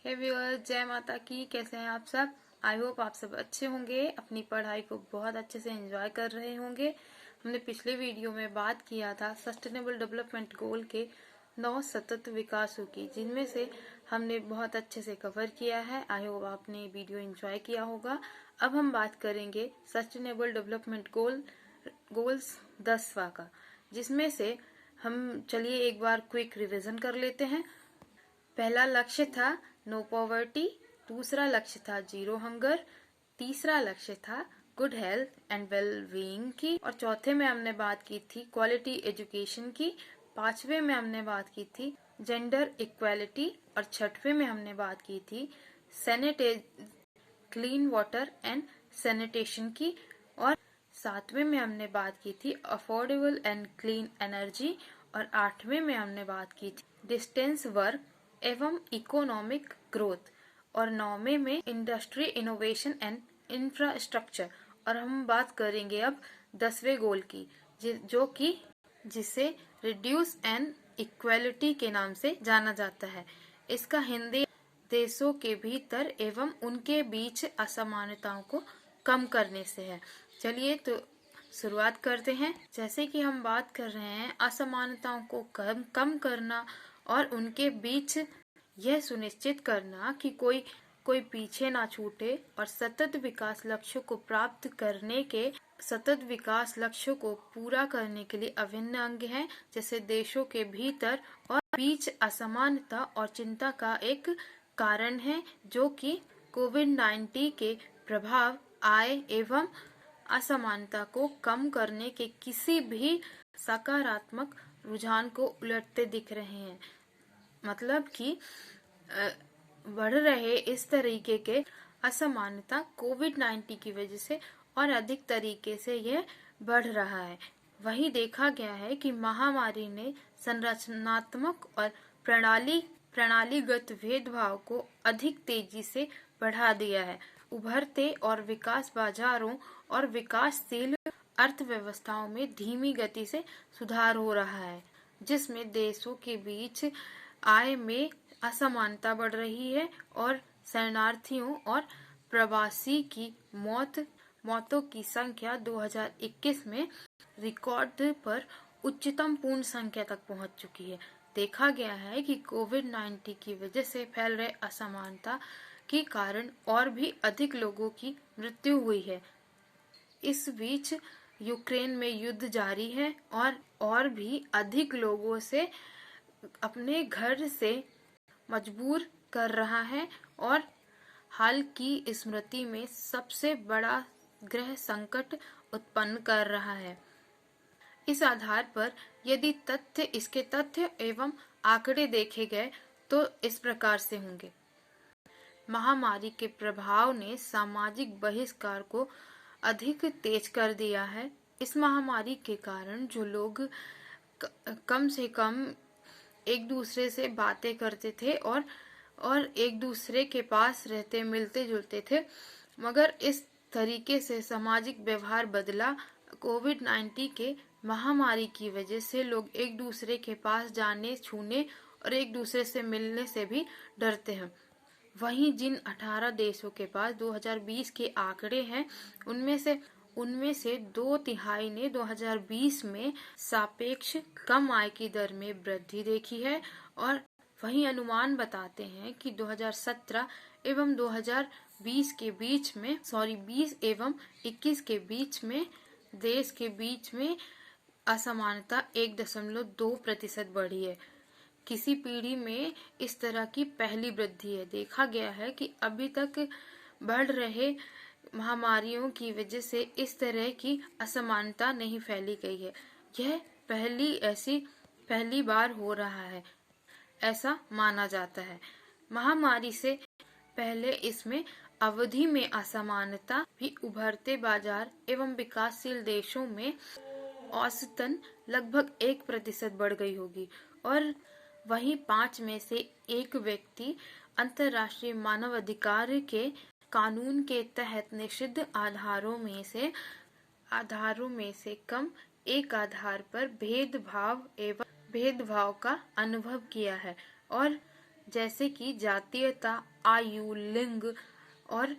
हे viewers, जय माता की। कैसे हैं आप सब? आई होप आप सब अच्छे होंगे, अपनी पढ़ाई को बहुत अच्छे से एंजॉय कर रहे होंगे। हमने पिछले वीडियो में बात किया था सस्टेनेबल डेवलपमेंट गोल के 9 सतत विकासों की, जिनमें से हमने बहुत अच्छे से कवर किया है। आई होप आपने वीडियो एंजॉय किया होगा। अब हम बात करेंगे सस्टेनेबल डेवलपमेंट गोल्स 10वां का, जिसमें से हम चलिए एक बार क्विक रिवीजन कर लेते हैं। पहला लक्ष्य था नो पॉवर्टी, दूसरा लक्ष्य था जीरो हंगर, तीसरा लक्ष्य था good health and well being की, और चौथे में हमने बात की थी क्वालिटी एजुकेशन की, पांचवे में हमने बात की थी जेंडर इक्वालिटी, और छठवें में हमने बात की थी क्लीन वाटर एंड सैनिटेशन की, और सातवें में हमने बात की थी अफोर्डेबल एंड क्लीन एनर्जी, और आठवें में हमने बात की थी डिस्टेंस वर्क एवं इकोनॉमिक ग्रोथ, और नौवें में इंडस्ट्री इनोवेशन एंड इंफ्रास्ट्रक्चर। और हम बात करेंगे अब 10वें गोल की, जो कि जिसे रिड्यूस एंड इक्वालिटी के नाम से जाना जाता है। इसका हिंदी देशों के भीतर एवं उनके बीच असमानताओं को कम करने से है। चलिए तो शुरुआत करते हैं। जैसे कि हम बात कर रहे हैं असमानताओं को कम करना और उनके बीच यह सुनिश्चित करना कि कोई पीछे ना छूटे, और सतत विकास लक्ष्यों को प्राप्त करने के सतत विकास लक्ष्यों को पूरा करने के लिए अभिन्न अंग हैं, जैसे देशों के भीतर और बीच असमानता और चिंता का एक कारण है, जो कि कोविड-19 के प्रभाव आय एवं असमानता को कम करने के किसी भी सकारात्मक रुझान को उलटते दिख रहे हैं। मतलब कि बढ़ रहे इस तरीके के असमानता कोविड-19 की वजह से और अधिक तरीके से यह बढ़ रहा है। वही देखा गया है कि महामारी ने संरचनात्मक और प्रणालीगत भेदभाव को अधिक तेजी से बढ़ा दिया है। उभरते और विकास बाजारों और विकासशील अर्थव्यवस्थाओं में धीमी गति से सुधार हो रहा है, जिसमें देशों के बीच आय में असमानता बढ़ रही है, और शरणार्थियों और प्रवासी की मौतों की संख्या 2021 में रिकॉर्ड पर उच्चतम पूर्ण संख्या तक पहुंच चुकी है। देखा गया है कि कोविड-19 की वजह से फैल रहे असमानता के कारण और भी अधिक लोगों की मृत्यु हुई है। इस बीच यूक्रेन में युद्ध जारी है और भी अधिक लोगों से अपने घर से मजबूर कर रहा है, और हाल की स्मृति में सबसे बड़ा गृह संकट उत्पन्न कर रहा है। इस आधार पर यदि इसके तथ्य एवं आंकड़े देखे गए तो इस प्रकार से होंगे। महामारी के प्रभाव ने सामाजिक बहिष्कार को अधिक तेज कर दिया है। इस महामारी के कारण जो लोग कम से कम एक दूसरे से बातें करते थे और एक दूसरे के पास रहते मिलते जुलते थे, मगर इस तरीके से सामाजिक व्यवहार बदला। कोविड-19 के महामारी की वजह से लोग एक दूसरे के पास जाने, छूने और एक दूसरे से मिलने से भी डरते हैं। वहीं जिन 18 देशों के पास 2020 के आंकड़े हैं, उनमें से 2/3 ने 2020 में सापेक्ष कम आय की दर में वृद्धि देखी है, और वहीं अनुमान बताते हैं कि 2017 एवं 2020 के बीच में 20 एवं 21 के बीच में देश के बीच में असमानता 1.2% बढ़ी है। किसी पीढ़ी में इस तरह की पहली वृद्धि है। देखा गया है कि अभी तक बढ़ रहे महामारियों की वजह से इस तरह की असमानता नहीं फैली गई है। यह पहली बार हो रहा है, ऐसा माना जाता है। महामारी से पहले इसमें अवधि में असमानता भी उभरते बाजार एवं विकासशील देशों में औसतन लगभग 1% बढ़ गई होगी, और वहीं 5 में से 1 व्यक्ति अंतर्राष्ट्रीय मानव अधिकार के कानून के तहत निषिद्ध आधारों में से कम एक आधार पर भेदभाव का अनुभव किया है, और जैसे कि जातीयता, आयु, लिंग और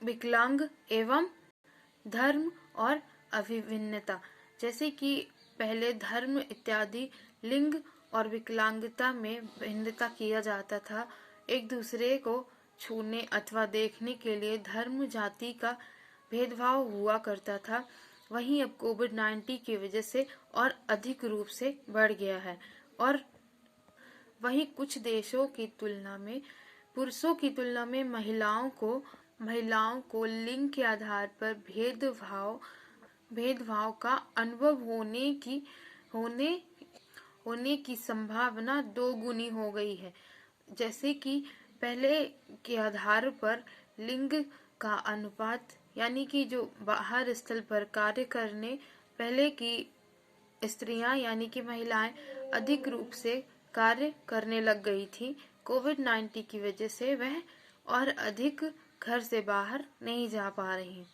विकलांग एवं धर्म और अभिभिन्नता। जैसे कि पहले धर्म इत्यादि, लिंग और विकलांगता में भिन्नता किया जाता था। एक दूसरे को छूने अथवा देखने के लिए धर्म जाति का भेदभाव हुआ करता था। वहीं अब कोविड-19 की वजह से और अधिक रूप से बढ़ गया है। और वहीं कुछ देशों की तुलना में पुरुषों की तुलना में महिलाओं को लिंग के आधार पर भेदभाव का अनुभव होने की संभावना 2 गुनी हो गई है। जैसे कि पहले के आधार पर लिंग का अनुपात, यानी कि जो बाहर स्थल पर कार्य करने पहले की स्त्रियां यानी कि महिलाएं अधिक रूप से कार्य करने लग गई थी। कोविड-19 की वजह से वह और अधिक घर से बाहर नहीं जा पा रही।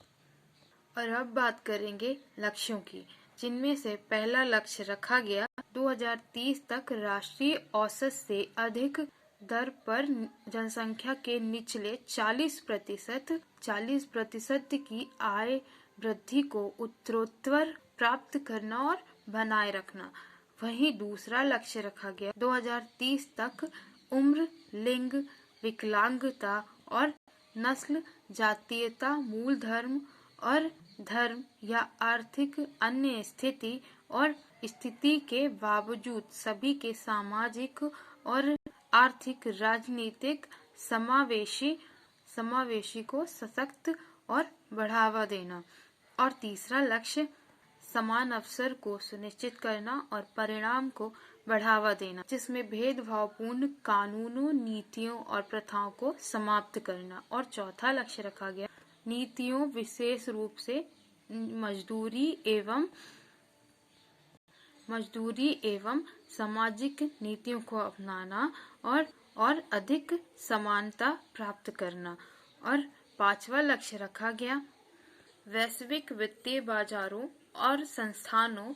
और अब बात करेंगे लक्ष्यों की, जिनमें से पहला लक्ष्य रखा गया 2030 तक राष्ट्रीय औसत से अधिक दर पर जनसंख्या के निचले 40% की आय वृद्धि को उत्तरोत्तर प्राप्त करना और बनाए रखना। वहीं दूसरा लक्ष्य रखा गया 2030 तक उम्र, लिंग, विकलांगता और नस्ल, जातीयता, मूल धर्म और धर्म या आर्थिक अन्य स्थिति के बावजूद सभी के सामाजिक और आर्थिक राजनीतिक समावेशी को सशक्त और बढ़ावा देना। और तीसरा लक्ष्य समान अवसर को सुनिश्चित करना और परिणाम को बढ़ावा देना, जिसमें भेदभावपूर्ण कानूनों, नीतियों और प्रथाओं को समाप्त करना। और चौथा लक्ष्य रखा गया नीतियों, विशेष रूप से मजदूरी एवं सामाजिक नीतियों को अपनाना और अधिक समानता प्राप्त करना। और पांचवा लक्ष्य रखा गया वैश्विक वित्तीय बाजारों और संस्थानों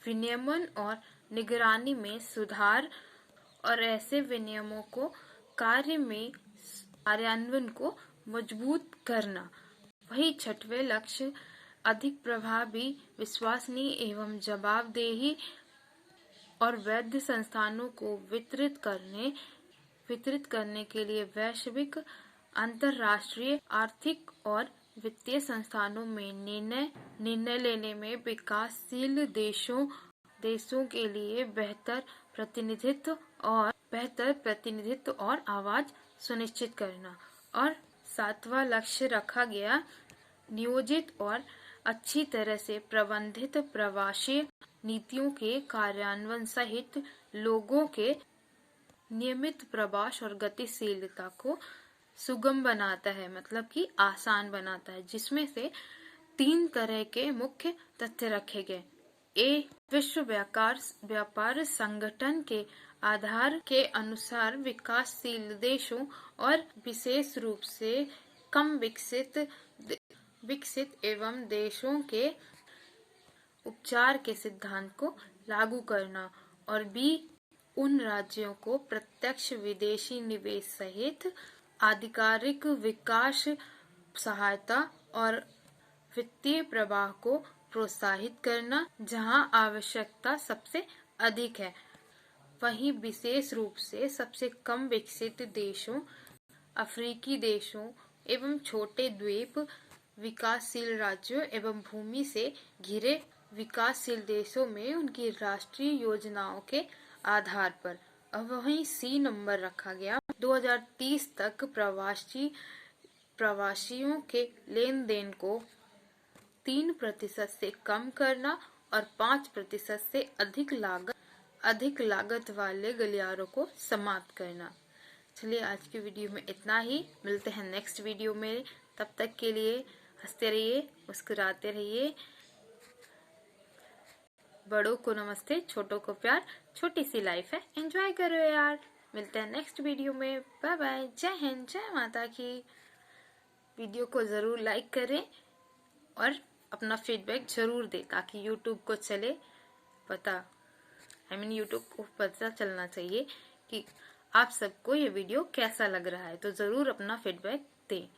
विनियमन और निगरानी में सुधार और ऐसे विनियमों को कार्यान्वयन को मजबूत करना। वही छठवें लक्ष्य अधिक प्रभावी, विश्वसनीय एवं जवाबदेही और वैध संस्थानों को वितरित करने के लिए वैश्विक, अंतर्राष्ट्रीय आर्थिक और वित्तीय संस्थानों में निर्णय लेने में विकासशील देशों के लिए बेहतर प्रतिनिधित्व और आवाज सुनिश्चित करना। और सातवां लक्ष्य रखा गया नियोजित और अच्छी तरह से प्रबंधित प्रवासी नीतियों के कार्यान्वयन सहित लोगों के नियमित प्रवास और गतिशीलता को सुगम बनाता है, मतलब कि आसान बनाता है, जिसमें से 3 तरह के मुख्य तथ्य रखे गए। विश्व व्यापार संगठन के आधार के अनुसार विकासशील देशों और विशेष रूप से कम विकसित एवं देशों के उपचार के सिद्धांत को लागू करना। और उन राज्यों को प्रत्यक्ष विदेशी निवेश सहित आधिकारिक विकास सहायता और वित्तीय प्रवाह को प्रोत्साहित करना जहां आवश्यकता सबसे अधिक है। वहीं विशेष रूप से सबसे कम विकसित देशों, अफ्रीकी देशों एवं छोटे द्वीप विकासशील राज्यों एवं भूमि से घिरे विकासशील देशों में उनकी राष्ट्रीय योजनाओं के आधार पर। अब वहीं C नंबर रखा गया 2030 तक प्रवासियों के लेन देन को 3% से कम करना और 5% से अधिक लागत वाले गलियारों को समाप्त करना। चलिए आज की वीडियो में इतना ही, मिलते हैं नेक्स्ट वीडियो में। तब तक के लिए हंसते रहिए, मुस्कुराते रहिए। बड़ों को नमस्ते, छोटों को प्यार, छोटी सी लाइफ है, एंजॉय करो यार। मिलते हैं नेक्स्ट वीडियो में। बाय बाय, जय हिंद, जय माता की। वीडियो को जरूर लाइक करें और अपना फीडबैक जरूर दें ताकि यूट्यूब को यूट्यूब को पता चलना चाहिए कि आप सबको ये वीडियो कैसा लग रहा है, तो जरूर अपना फीडबैक दें।